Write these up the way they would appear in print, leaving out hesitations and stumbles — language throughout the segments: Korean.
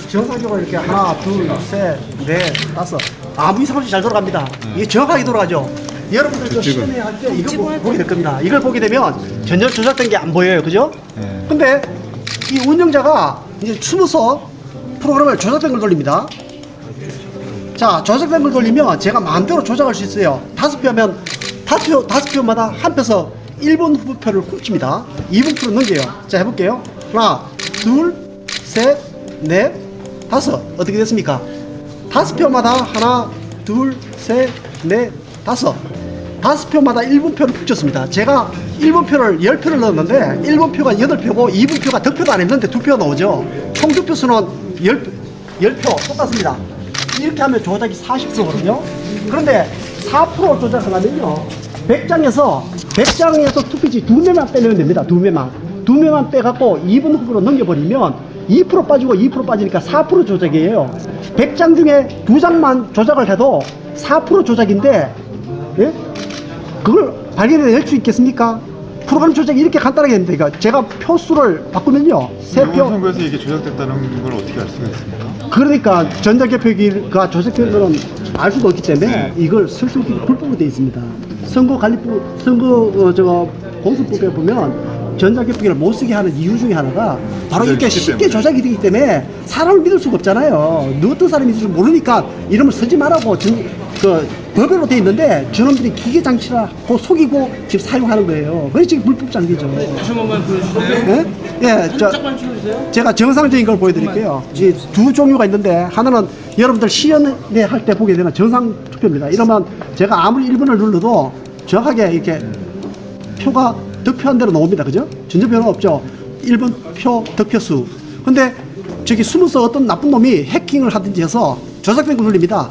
정상적으로 이렇게 하나, 둘, 셋, 넷, 다섯 아무 이상 없이 잘 돌아갑니다. 이게 정확하게 돌아가죠. 여러분들도 시연회 할 때 이걸 보게 될 겁니다. 이걸 보게 되면 전혀 조작된 게 안 보여요. 그죠? 근데 이 운영자가 이제 숨어서 프로그램을 조작된 걸 돌립니다. 자, 조작된 걸 돌리면 제가 마음대로 조작할 수 있어요. 5표면 5표마다 한 표서 1번 후보표를 훔칩니다. 2번 표를 넘겨요. 자, 해볼게요. 하나, 둘, 셋, 넷, 다섯. 어떻게 됐습니까? 5표마다 하나, 둘, 셋, 넷, 다섯. 5표마다 1번 표를 훔쳤습니다. 제가 1번 표를 10표를 넣었는데 1번 표가 8표고 2번 표가 득표도 안 했는데 2표가 나오죠. 총 득표 수는 10표 똑같습니다. 이렇게 하면 조작이 40%거든요. 그런데 4% 조작하려면요. 100장에서 투표지 2명만 빼면 됩니다. 2명만 빼갖고 2번 후보로 넘겨버리면 2% 빠지고 2% 빠지니까 4% 조작이에요. 100장 중에 2장만 조작을 해도 4% 조작인데, 예? 그걸 발견해낼 수 있겠습니까? 프로그램 조작이 이렇게 간단하게 됩니다. 그러니까 제가 표수를 바꾸면요. 3표. 선거에서 이게 조작됐다는 걸 어떻게 알 수가 있습니까? 그러니까 전자개표기가 조작된 거는 알 수도 없기 때문에 이걸 설정기 불법으로 되어 있습니다. 선거관리법, 공수법에 보면 전자개표기를 못 쓰게 하는 이유 중에 하나가 바로 이렇게 쉽게 조작이 되기 때문에 사람을 믿을 수가 없잖아요. 어떤 사람이 있을지 모르니까 이름을 쓰지 말라고 법으로 되어 있는데 저놈들이 기계 장치라고 속이고 지금 사용하는 거예요. 그게 지금 불법 장비죠. 다시 한 번만 보여주세요. 예? 예, 잠깐 치워주세요. 제가 정상적인 걸 보여드릴게요. 이 두 종류가 있는데 하나는 여러분들 시연회 할 때 보게 되는 정상 투표입니다. 이러면 제가 아무리 1번을 눌러도 정확하게 이렇게 표가 득표한 대로 나옵니다. 그죠? 전혀 변화 없죠. 1번 표 득표수. 근데 저기 숨어서 어떤 나쁜 놈이 해킹을 하든지 해서 조작된 걸 돌립니다.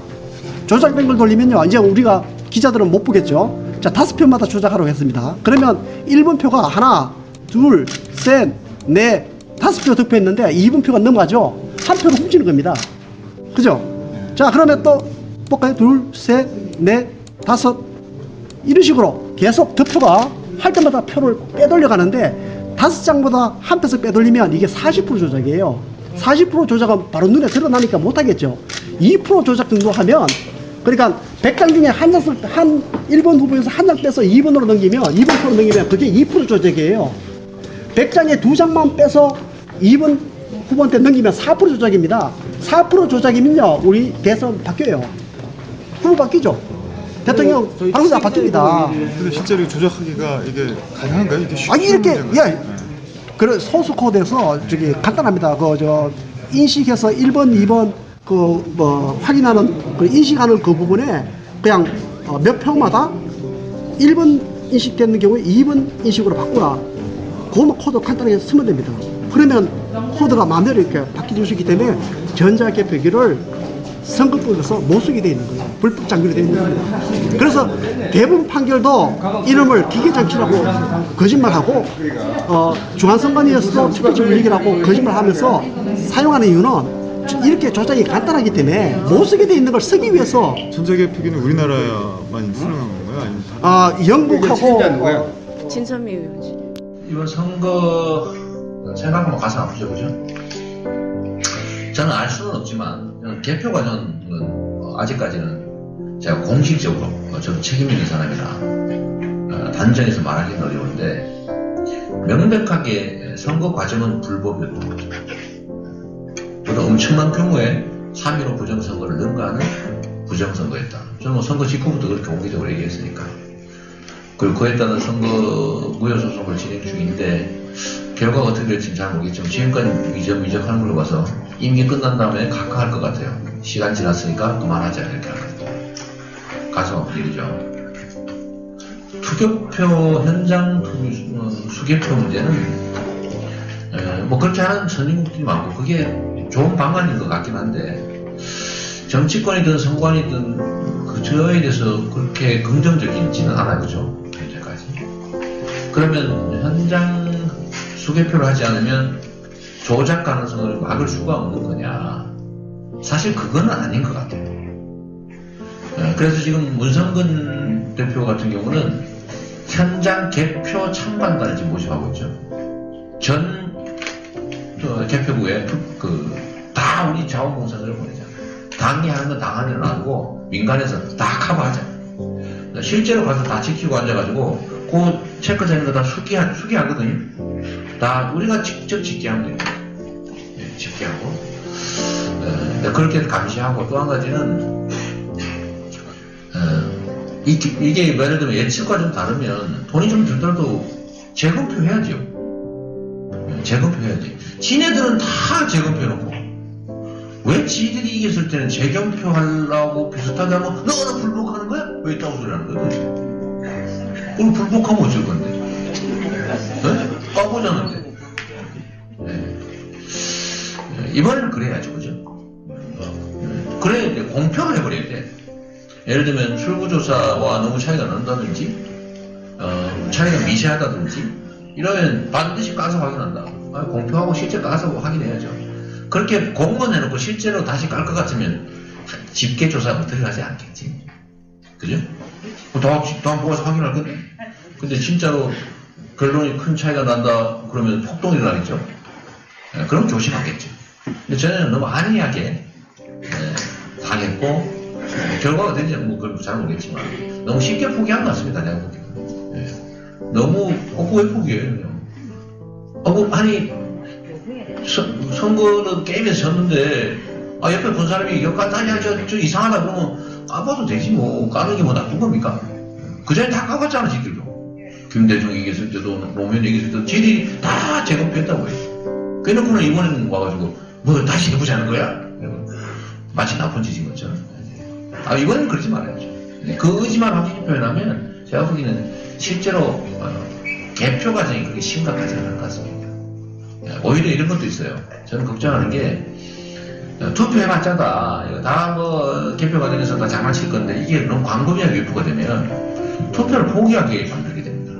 조작된 걸 돌리면요. 이제 우리가 기자들은 못 보겠죠. 자, 5표마다 조작하라고 했습니다. 그러면 1번 표가 하나, 둘, 셋, 넷, 5표 득표했는데 2번 표가 넘어가죠. 한 표를 훔치는 겁니다. 그죠? 자, 그러면 또 볼까요? 둘, 셋, 넷, 다섯. 이런 식으로 계속 득표가 할 때마다 표를 빼돌려 가는데 5장보다 한 표씩 빼돌리면 이게 40% 조작이에요. 40% 조작은 바로 눈에 드러나니까 못하겠죠. 2% 조작 정도 하면, 그러니까 100장 중에 한 1번 후보에서 한 장 빼서 2번으로 넘기면, 2번 표로 넘기면 그게 2% 조작이에요. 100장에 2장만 빼서 2번 후보한테 넘기면 4% 조작입니다. 4% 조작이면요, 우리 대선 바뀌어요. 후보 바뀌죠. 대통령 방송 다 바뀝니다. 근데 실제로 조작하기가 이게 가능한가요? 이게 쉽게 이렇게, 문제인가요? 예. 그래, 소수 코드에서 저기 간단합니다. 인식해서 1번, 2번 확인하는 인식하는 그 부분에 그냥 몇 표마다 1번 인식되는 경우에 2번 인식으로 바꾸라. 그것만 코드 간단하게 쓰면 됩니다. 그러면 코드가 마음대로 이렇게 바뀌어줄 수 있기 때문에 전자개표기를 선거법에서 못 쓰게 되어 있는 거예요. 불법 장비로 되어 있는 거예요. 그래서 대부분 판결도 이름을 기계장치라고 거짓말하고 중앙선관위에서 투표지 물리기라고 거짓말하면서 사용하는 이유는 이렇게 조작이 간단하기 때문에 못 쓰게 되어 있는 걸 쓰기 위해서. 전자개표기는 우리나라만 쓰는 건가요? 아니면 영국하고 진선미 의원님. 이번 선거 생각하면 가슴 아프죠, 그죠? 저는 알 수는 없지만 개표 과정은 아직까지는 제가 공식적으로 저도 책임 있는 사람이라 단정해서 말하기는 어려운데 명백하게 선거 과정은 불법이었던 거죠. 보다 엄청난 경우에 3.15 부정선거를 능가하는 부정선거였다. 저는 뭐 선거 직후부터 그렇게 공개적으로 얘기했으니까. 그리고 그에 따른 선거 무효소송을 진행 중인데 결과가 어떻게 될지는 잘 모르겠지만 지금까지 미적하는 걸로 봐서 임기 끝난 다음에 각하할 것 같아요. 시간 지났으니까 그만하자 이렇게 하거든요. 가서 일이죠. 투표표 현장 수개표 문제는 뭐 그렇게 하는 선진국들이 많고 그게 좋은 방안인 것 같긴 한데 정치권이든 선관이든 저에 대해서 그렇게 긍정적이지는 않아요. 그죠? 현재까지. 그러면 현장 수개표를 하지 않으면 조작 가능성을 막을 수가 없는 거냐. 사실 그거는 아닌 것 같아요. 그래서 지금 문성근 대표 같은 경우는 현장 개표 참관관을 지금 모집하고 있죠. 전 개표구에 다 다 우리 자원봉사자를 보내자. 당이 하는 건 당하는 일 놔두고 민간에서 다 커버하자. 실제로 가서 다 지키고 앉아가지고 그 체크되는 거 다 수기하거든요. 다 우리가 직접 집계하면 돼요. 예, 집계하고. 그렇게 감시하고 또 한 가지는 이게 예를 들면 예측과 좀 다르면 돈이 좀 들더라도 재검표 해야죠. 재검표 해야지. 지네들은 다 재검표 해놓고 왜 지들이 이겼을 때는 재검표 하려고 비슷하게 하면 너는 불복하는 거야? 왜 있다고 소리 하는 거야? 그럼 불복하면 어쩔 건데? 네? 까보자는데. 네. 이번에는 그래야죠, 그죠? 그래, 공표를 해버려야 돼. 예를 들면 출구조사와 너무 차이가 난다든지, 차이가 미세하다든지, 이러면 반드시 까서 확인한다. 공표하고 실제 까서 확인해야죠. 그렇게 공문 해놓고 실제로 다시 깔 것 같으면 집계조사가 들어가지 않겠지. 그죠? 다음 보고서 확인할 건데. 근데 진짜로 결론이 큰 차이가 난다, 그러면 폭동이 일어나겠죠. 그럼 조심하겠죠. 근데 저는 너무 안이하게 당했고, 결과가 된지는 뭐 그걸 잘 모르겠지만, 너무 쉽게 포기한 것 같습니다, 내가 보기에는. 너무, 왜 포기해요? 아니, 선거는 게임에서 졌는데, 옆에 본 사람이 역같다냐, 저 이상하다 그러면 까봐도 되지 뭐. 까는 게 뭐 나쁜 겁니까? 그 전에 다 까봤잖아, 지들도. 김대중 이겼을 때도, 노무현 이겼을 때도, 지들이 다 재검표했다고 해요. 그래놓고는 이번에는 와가지고, 뭐 다시 해보자는 거야? 마치 나쁜 짓인 것처럼. 이번에는 그러지 말아야죠. 그 의지만 확실히 표현하면, 제가 보기에는 실제로, 개표 과정이 그렇게 심각하지 않을 것 같습니다. 오히려 이런 것도 있어요. 저는 걱정하는 게, 투표해봤자다. 이거 다 뭐, 개표 과정에서 다 장난칠 건데, 이게 너무 광범위하게 유포가 되면, 투표를 포기하게 만들게 됩니다.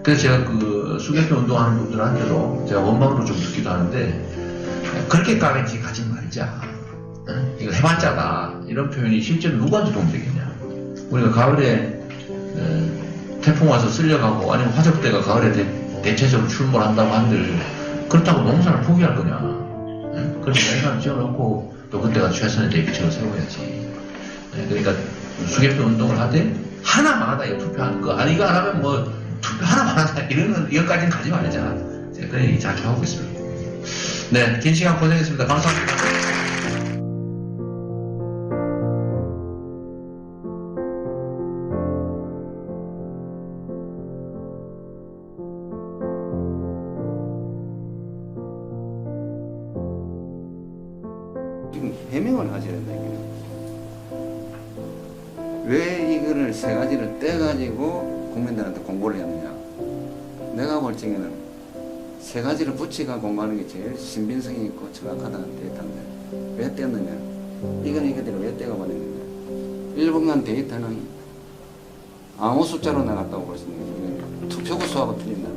그래서 제가 그, 수개표 운동하는 분들한테도 제가 원망으로 좀 듣기도 하는데, 그렇게까지 가지 말자. 이거 해봤자다. 이런 표현이 실제로 누구한테 도움되겠냐. 우리가 가을에, 태풍 와서 쓸려가고, 아니면 화적대가 가을에 대체적으로 출몰한다고 한들, 그렇다고 농사를 포기할 거냐. 그래서 내가 지어놓고 또 그때가 최선의 대비책을 세워야지. 그러니까 수개표 운동을 하되 하나만 하다 이거 투표하는 거 아니 이거 안 하면 뭐 투표 하나만 하다 이런 여기까지는 가지 말자. 제가 그런 얘기 자주 하고 있습니다. 네, 긴 시간 고생했습니다. 감사합니다. 지금 해명을 하셔야 된다. 왜 이거를 세 가지를 떼가지고 국민들한테 공부를 했느냐. 내가 볼 적에는 세 가지를 붙이가 공부하는 게 제일 신빙성이 있고 정확하다는 데이터인데 왜 떼었느냐. 이건 이거대로 왜 떼가버렸느냐. 1분간 데이터는 아무 숫자로 나갔다고 볼 수 있는 게 투표구 수하고 틀린다.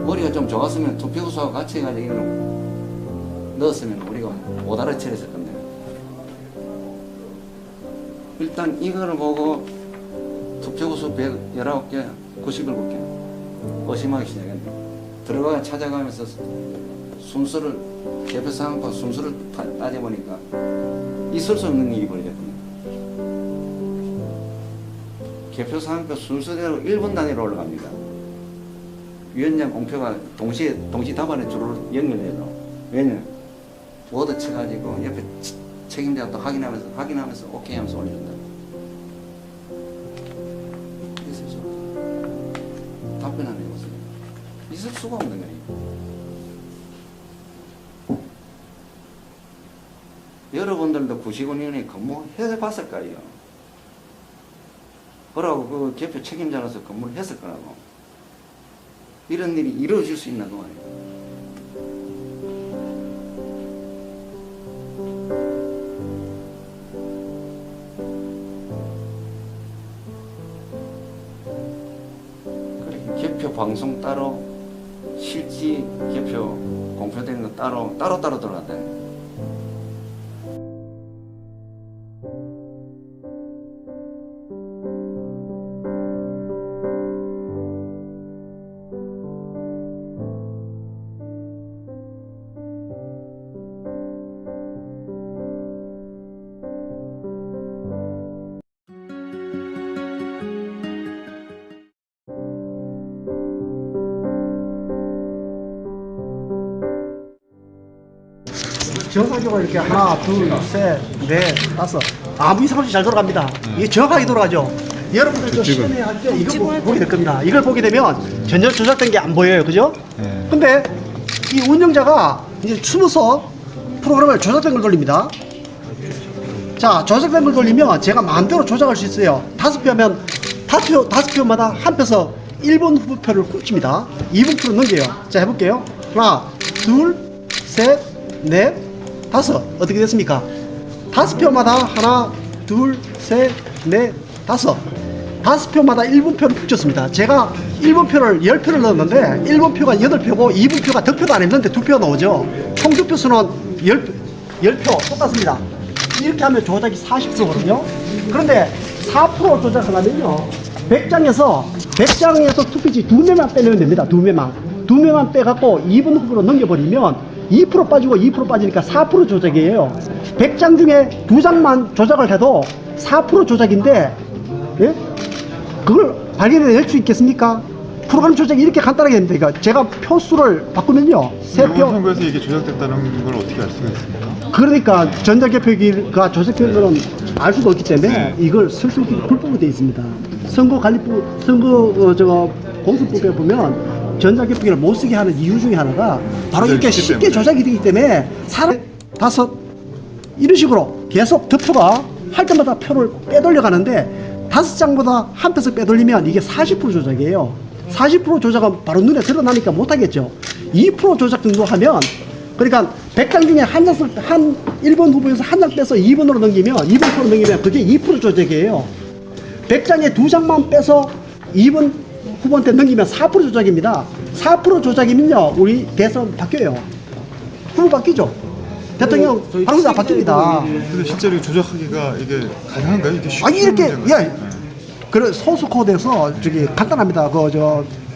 머리가 좀 좋았으면 투표구 수하고 같이 해가지고 이거는 넣었으면 우리가 못 알아채렸을 건데 일단 이거를 보고 투표구수 119개, 97개 의심하기 시작했네. 들어가 찾아가면서 순서를 개표 상황과 순서를 따져보니까 있을 수 없는 일이 벌어졌거든요. 개표 상황과 순서대로 1분 단위로 올라갑니다. 위원장 공표가 동시 답안에 주로 연결돼서 왜냐 워드 쳐가지고 옆에 책임자가 또 확인하면서 오케이 하면서 올려준다. 있을 수 없다. 답변 안 해보세요. 있을 수가 없는 거예요. 여러분들도 구시군위원회 근무해봤을 거예요. 그러고 그 개표 책임자로서 근무를 했을 거라고. 이런 일이 이루어질 수 있나 그 말이에요. 개표 방송 따로, 실지 개표 공표되는 거 따로 들어간다. 정상적으로 이렇게 하나, 둘, 셋, 넷, 다섯 아무 이상 없이 잘 돌아갑니다. 이게 정확하게 돌아가죠. 여러분들 저 시연회 할 때 이걸 보게 될 겁니다. 이걸 보게 되면 전혀 조작된 게 안 보여요, 그죠? 네. 근데 이 운영자가 이제 숨어서 프로그램을 조작된 걸 돌립니다. 자, 조작된 걸 돌리면 제가 마음대로 조작할 수 있어요. 5표면 5표마다 한 표서 1번 후보표를 꽂힙니다. 2번 표로 넘겨요. 자, 해볼게요. 하나, 둘, 셋, 넷, 다섯. 어떻게 됐습니까? 5표마다 하나, 둘, 셋, 넷, 다섯. 5표마다 1번 표를 붙였습니다. 제가 1번 표를 10표를 넣었는데 1번 표가 8표고 2번 표가 득표도 안 했는데 2표가 나오죠. 총 득표 수는 10표 똑같습니다. 이렇게 하면 조작이 40%거든요. 그런데 4% 조작하려면요. 100장에서 투표지 2매만 빼내면 됩니다. 2매만 빼갖고 2번 후보로 넘겨버리면 2% 빠지고 2% 빠지니까 4% 조작이에요. 100장 중에 2장만 조작을 해도 4% 조작인데, 예? 그걸 발견해낼 수 있겠습니까? 프로그램 조작이 이렇게 간단하게 됩니다. 그러니까 제가 표수를 바꾸면요. 이번 3표. 선거에서 이게 조작됐다는 걸 어떻게 알 수가 있습니까? 그러니까 전자개표기가 조작된 거는 알 수가 없기 때문에 이걸 쓸 수 있게 불법으로 되어 있습니다. 공수법에 보면 전자개표기를 못 쓰게 하는 이유 중에 하나가 바로 이렇게 쉽게 조작이 되기 때문에 사람 5 이런 식으로 계속 득표가 할 때마다 표를 빼돌려 가는데 5장보다 한 표서 빼돌리면 이게 40% 조작이에요. 40% 조작은 바로 눈에 드러나니까 못하겠죠. 2% 조작 정도 하면, 그러니까 100장 중에 한 1번 후보에서 한 장 빼서 2번으로 넘기면, 2번 표로 넘기면 그게 2% 조작이에요. 100장에 2장만 빼서 2번 후보한테 넘기면 4% 조작입니다. 4% 조작이면요, 우리 대선 바뀌어요. 후보 바뀌죠. 대통령 바로 다 바뀝니다. 근데 실제로 조작하기가 이게 가능한가요? 이게 쉽게 아니 이렇게 문제인가요? 그래 소스 코드에서 저기 간단합니다.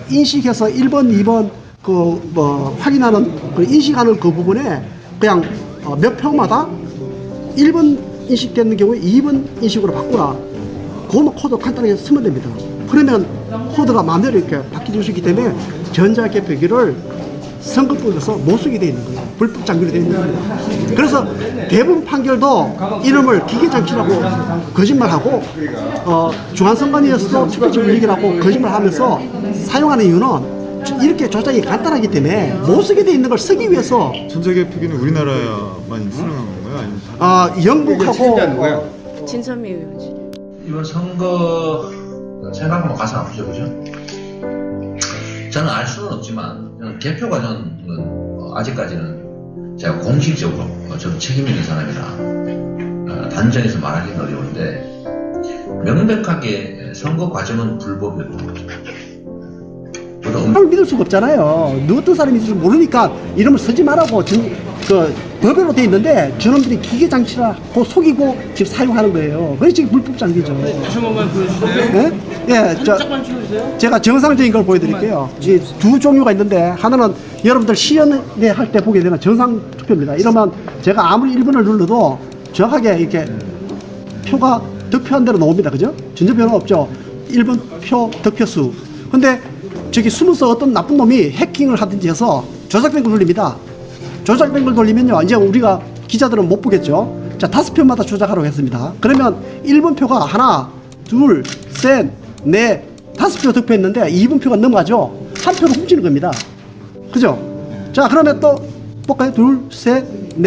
인식해서 1번, 2번 확인하는 인식하는 그 부분에 그냥 몇 표마다 1번 인식되는 경우에 2번 인식으로 바꾸라. 그것만 코드 간단하게 쓰면 됩니다. 그러면 코드가 마음대로 이렇게 바뀌어질 수 있기 때문에 전자개표기를 선거법에서 못 쓰게 되어 있는 거예요. 불법 장비로 되어 있는 거예요. 그래서 대부분 판결도 이름을 기계장치라고 거짓말하고 중앙선관위에서 투표지 물리기라고 거짓말하면서 사용하는 이유는 이렇게 조작이 간단하기 때문에 못 쓰게 되어 있는 걸 쓰기 위해서 전자개표기는 우리나라야만 쓰는 건가요? 아니면 영국하고 진선미 의원님. 이번 선거 생각하면 가슴 아프죠, 그죠? 저는 알 수는 없지만 저는 개표 과정은 아직까지는 제가 공식적으로 좀 책임 있는 사람이라 단정해서 말하기는 어려운데 명백하게 선거 과정은 불법이었던 거죠. 사람을 믿을 수가 없잖아요. 누 어떤 사람인지 줄 모르니까 이름을 쓰지 말라고 법으로 돼 있는데 저놈들이 기계장치라고 속이고 지금 사용하는 거예요. 그게 지금 불법 장비죠. 다시 한 번만 보여주세요. 예? 예, 잠깐만 쳐주세요. 제가 정상적인 걸 보여드릴게요. 이 두 종류가 있는데 하나는 여러분들 시연회 할 때 보게 되는 정상 투표입니다. 이러면 제가 아무리 1번을 눌러도 정확하게 이렇게 표가 득표한 대로 나옵니다. 그죠? 전자표는 없죠. 1번 표 득표수. 근데 저기 숨어서 어떤 나쁜 놈이 해킹을 하든지 해서 조작된 걸 돌립니다. 조작된 걸 돌리면요, 이제 우리가 기자들은 못 보겠죠. 자, 5표마다 조작하라고 했습니다. 그러면 1번 표가 하나, 둘, 셋, 넷, 5표 득표했는데 2번 표가 넘어가죠. 한 표를 훔치는 겁니다. 그죠? 자, 그러면 또 볼까요? 둘, 셋, 넷.